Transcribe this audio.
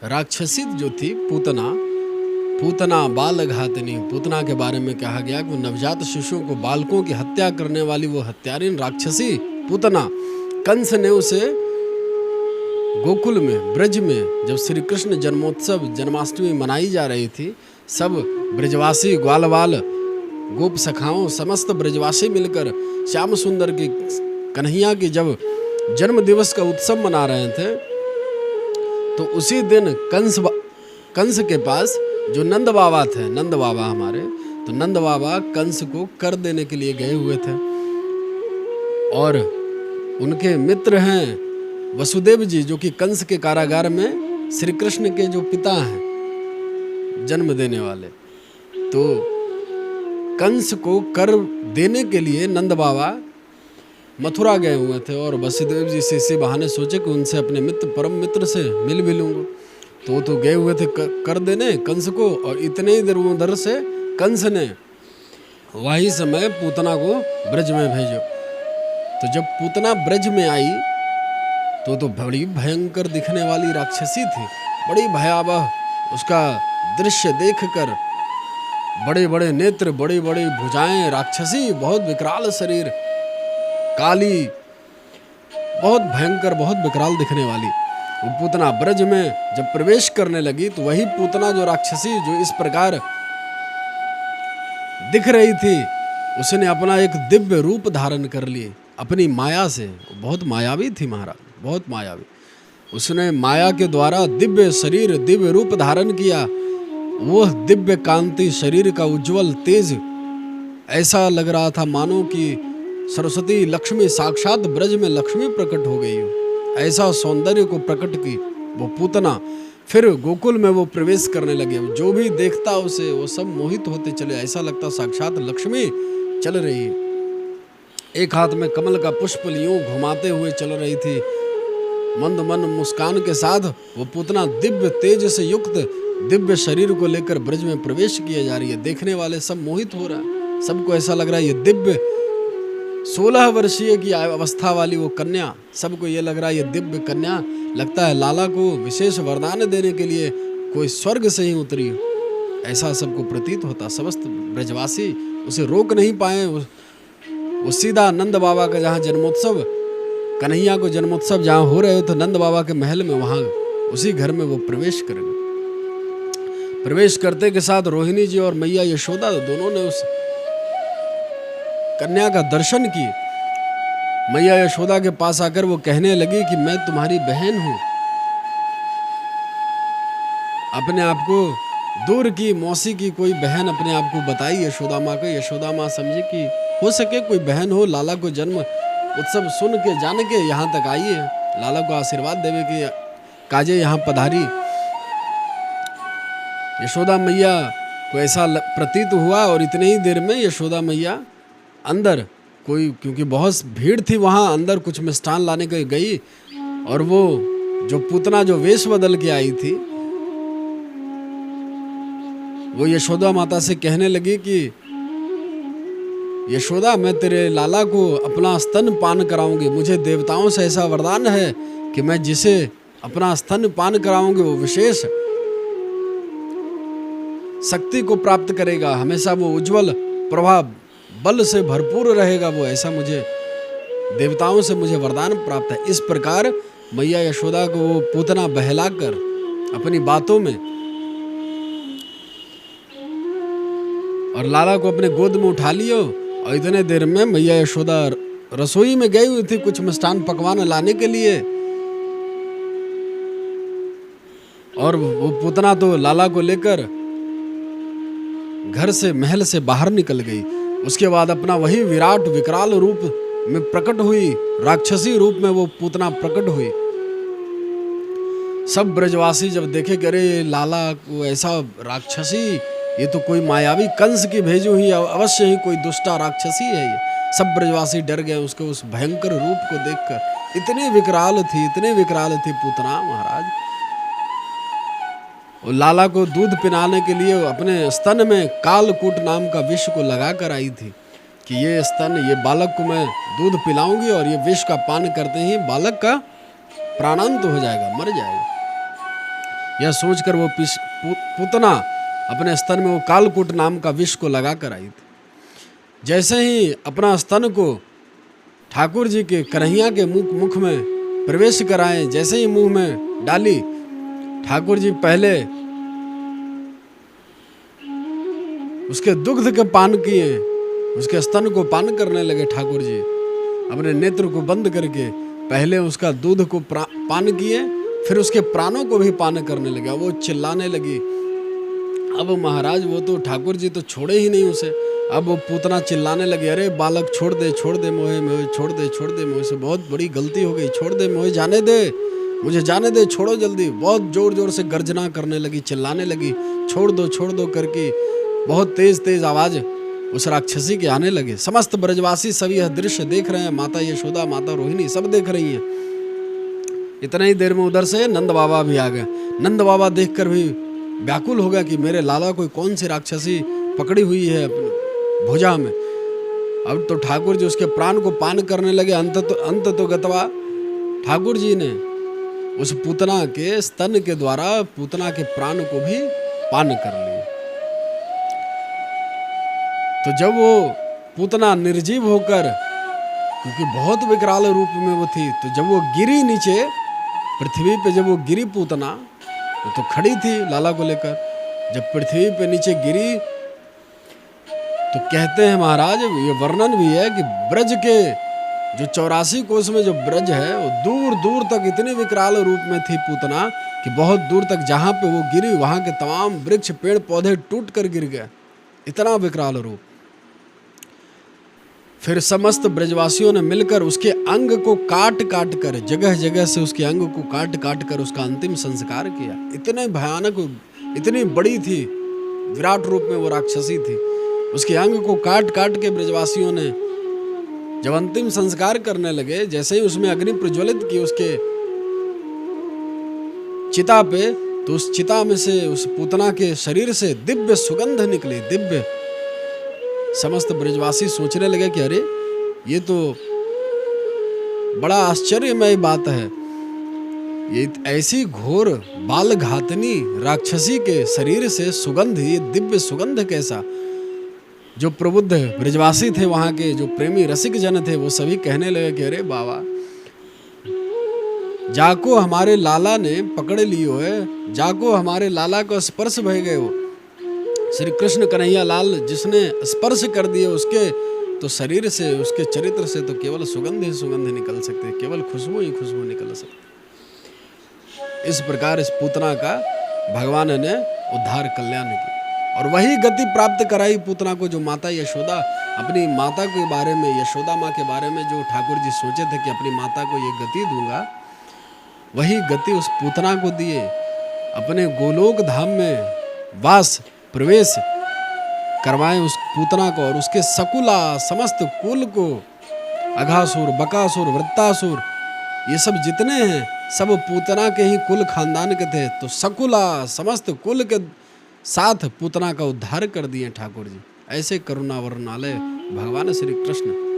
राक्षसी जो थी पूतना, पूतना बाल घातनी, पूतना के बारे में कहा गया कि नवजात शिशुओं को, बालकों की हत्या करने वाली वो हत्यारिन राक्षसी पूतना। कंस ने उसे गोकुल में, ब्रज में, जब श्री कृष्ण जन्मोत्सव, जन्माष्टमी मनाई जा रही थी, सब ब्रजवासी, ग्वालवाल, गोप सखाओं, समस्त ब्रजवासी मिलकर श्याम सुंदर की, कन्हैया की जब जन्म दिवस का उत्सव मना रहे थे, तो उसी दिन कंस के पास जो नंद बाबा थे, नंद बाबा हमारे, तो नंद बाबा कंस को कर देने के लिए गए हुए थे। और उनके मित्र हैं वसुदेव जी, जो कि कंस के कारागार में श्री कृष्ण के जो पिता हैं, जन्म देने वाले। तो कंस को कर देने के लिए नंद बाबा मथुरा गए हुए थे, और वसुदेव जी से इसी बहाने सोचे कि उनसे अपने मित्र, परम मित्र से मिल भी लूँगा। तो गए हुए थे कर देने कंस को, और इतने ही देर उधर से कंस ने वही समय पूतना को ब्रज में भेजो। तो जब पूतना ब्रज में आई तो बड़ी भयंकर दिखने वाली राक्षसी थी, बड़ी भयावह। उसका दृश्य देखकर बड़े बड़े नेत्र, बड़ी बड़ी भुजाएं, राक्षसी, बहुत विकराल शरीर, काली, बहुत भयंकर, बहुत विकराल दिखने वाली वो पूतना ब्रज में जब प्रवेश करने लगी, तो वही पूतना जो राक्षसी, जो इस प्रकार दिख रही थी, उसने अपना एक दिव्य रूप धारण कर लिए अपनी माया से। बहुत मायावी थी महाराज, बहुत मायावी। उसने माया के द्वारा दिव्य शरीर, दिव्य रूप धारण किया। वो दिव्य कांति, शरीर का उज्जवल तेज, ऐसा लग रहा था मानो कि सरस्वती लक्ष्मी, साक्षात ब्रज में लक्ष्मी प्रकट हो गई हो। ऐसा सौंदर्य को प्रकट की वो पूतना। फिर गोकुल में वो प्रवेश करने लगे। जो भी देखता उसे, वो सब मोहित होते चले, ऐसा लगता साक्षात लक्ष्मी चल रही है। एक हाथ में कमल का पुष्प यूं घुमाते हुए चल रही थी, मंद मन मुस्कान के साथ वो पूतना दिव्य तेज से युक्त दिव्य शरीर को लेकर ब्रज में प्रवेश किए जा रही है। देखने वाले सब मोहित हो रहा है, सबको ऐसा लग रहा है ये दिव्य 16 वर्षीय की अवस्था वाली वो कन्या, सबको ये लग रहा है ये दिव्य कन्या, लगता है लाला को विशेष वरदान देने के लिए कोई स्वर्ग से ही उतरी, ऐसा सबको प्रतीत होता। समस्त ब्रजवासी उसे रोक नहीं पाए। वो सीधा नंद बाबा का जहाँ जन्मोत्सव, कन्हैया को जन्मोत्सव जहाँ हो रहे हो, तो नंद बाबा के महल में, वहाँ उसी घर में वो प्रवेश कर गए। प्रवेश करते के साथ रोहिणी जी और मैया यशोदा दोनों ने उस कन्या का दर्शन किए। मैया यशोदा के पास आकर वो कहने लगी कि मैं तुम्हारी बहन हूं। अपने आप को दूर की मौसी की कोई बहन अपने आप को बताई यशोदा माँ को। यशोदा माँ समझी कि हो सके कोई बहन हो, लाला को जन्म उत्सव सुन के जान के यहाँ तक आई है, लाला को आशीर्वाद देवे कि काजे यहाँ पधारी। यशोदा मैया को ऐसा प्रतीत हुआ, और इतने ही देर में यशोदा मैया अंदर कोई, क्योंकि बहुत भीड़ थी वहाँ, अंदर कुछ मिष्ठान लाने के गई, और वो जो पूतना जो वेश बदल के आई थी, वो यशोदा माता से कहने लगी कि यशोदा, मैं तेरे लाला को अपना स्तन पान कराऊंगी। मुझे देवताओं से ऐसा वरदान है कि मैं जिसे अपना स्तन पान कराऊंगी वो विशेष शक्ति को प्राप्त करेगा, हमेशा वो उज्जवल प्रभाव बल से भरपूर रहेगा। वो ऐसा मुझे देवताओं से मुझे वरदान प्राप्त है। इस प्रकार मैया यशोदा को वो पूतना बहलाकर अपनी बातों में, और लाला को अपने गोद में उठा लियो। और इतने देर में मैया यशोदा रसोई में गई हुई थी कुछ मिष्ठान पकवान लाने के लिए, और वो पूतना तो लाला को लेकर घर से, महल से बाहर निकल गई। उसके बाद अपना वही विराट विकराल रूप में प्रकट हुई, राक्षसी रूप में वो पूतना प्रकट हुई। सब ब्रजवासी जब देखे कि अरे लाला को ऐसा राक्षसी, ये तो कोई मायावी कंस की भेजी हुई, अवश्य ही कोई दुष्टा राक्षसी है ये। सब ब्रजवासी डर गए उसके उस भयंकर रूप को देखकर। इतनी विकराल थी, इतने विकराल थी पूतना महाराज। और लाला को दूध पिलाने के लिए अपने स्तन में कालकूट नाम का विष को लगा कर आई थी कि ये स्तन, ये बालक को मैं दूध पिलाऊंगी और ये विष का पान करते ही बालक का प्राणांत हो जाएगा, मर जाएगा। यह सोचकर वो पूतना अपने स्तन में वो कालकूट नाम का विष को लगा कर आई थी। जैसे ही अपना स्तन को ठाकुर जी के कन्हैया के मुख में प्रवेश कराए, जैसे ही मुंह में डाली, ठाकुर जी पहले उसके दुग्ध के पान किए, उसके स्तन को पान करने लगे। ठाकुर जी अपने नेत्र को बंद करके पहले उसका दूध को पान किए, फिर उसके प्राणों को भी पान करने लगा। वो चिल्लाने लगी। अब महाराज वो तो ठाकुर जी तो छोड़े ही नहीं उसे। अब वो पूतना चिल्लाने लगे, अरे बालक छोड़ दे मोहे मोहे, छोड़ दे मोहे से बहुत बड़ी गलती हो गई, छोड़ दे मोहे, जाने दे, मुझे जाने दे, छोड़ो जल्दी। बहुत जोर जोर से गर्जना करने लगी, चिल्लाने लगी, छोड़ दो करके बहुत तेज तेज आवाज उस राक्षसी के आने लगे। समस्त ब्रजवासी सभी यह दृश्य देख रहे हैं, माता यशोदा, माता रोहिणी सब देख रही हैं। इतने ही देर में उधर से नंद बाबा भी आ गए। नंद बाबा देखकर भी व्याकुल हो गया कि मेरे लाला कोई कौन सी राक्षसी पकड़ी हुई है अपनी भुजा में। अब तो ठाकुर जी उसके प्राण को पान करने लगे। अंत तो गतवा ठाकुर जी ने उस पूतना के स्तन के द्वारा पूतना के प्राण को भी पान कर लिए। तो जब वो पूतना निर्जीव होकर, क्योंकि बहुत विकराल रूप में वो थी, तो जब वो गिरी नीचे पृथ्वी पे, जब वो गिरी पूतना तो खड़ी थी लाला को लेकर। जब पृथ्वी पे नीचे गिरी तो कहते हैं महाराज, ये वर्णन भी है कि ब्रज के जो 84 कोस में जो ब्रज है वो दूर दूर तक इतने विकराल रूप में थी पूतना कि बहुत दूर तक जहाँ पे वो गिरी वहाँ के तमाम वृक्ष पेड़ पौधे टूट कर गिर गए। इतना विकराल रूप। फिर समस्त ब्रजवासियों ने मिलकर उसके अंग को काट काट कर, जगह जगह से उसके अंग को काट काट कर उसका अंतिम संस्कार किया। इतने भयानक, इतनी बड़ी थी, विराट रूप में वो राक्षसी थी। उसके अंग को काट काट के ब्रजवासियों ने जब अंतिम संस्कार करने लगे, जैसे ही उसमें अग्नि प्रज्वलित की उसके चिता पे, तो उस चिता में से, उस पूतना के शरीर से दिव्य सुगंध निकली, दिव्य। समस्त ब्रजवासी सोचने लगे कि अरे ये तो बड़ा आश्चर्यमय बात है, ये ऐसी घोर बाल घातनी राक्षसी के शरीर से सुगंध, ये दिव्य सुगंध कैसा। जो प्रबुद्ध ब्रजवासी थे, वहां के जो प्रेमी रसिक जन थे, वो सभी कहने लगे कि अरे बाबा, जाको हमारे लाला ने पकड़ लियो है, जाको हमारे लाला को स्पर्श भय गए हो। श्री कृष्ण कन्हैया लाल जिसने स्पर्श कर दिए उसके तो शरीर से, उसके चरित्र से तो केवल सुगंध ही सुगंध निकल सकते, केवल खुशबू ही खुशबू निकल सकती। इस प्रकार इस पूतना का भगवान ने उद्धार कल्याण किया और वही गति प्राप्त कराई पूतना को जो माता यशोदा अपनी माता के बारे में, यशोदा माँ के बारे में जो ठाकुर जी सोचे थे कि अपनी माता को ये गति दूंगा, वही गति उस पूतना को दिए। अपने गोलोक धाम में वास प्रवेश करवाए उस पूतना को और उसके सकुला समस्त कुल को, अघासुर, बकासुर, वृत्तासुर, ये सब जितने हैं सब पूतना के ही कुल खानदान के थे। तो सकुला समस्त कुल के साथ पूतना का उद्धार कर दिए ठाकुर जी। ऐसे करुणा वर्णालय भगवान श्री कृष्ण।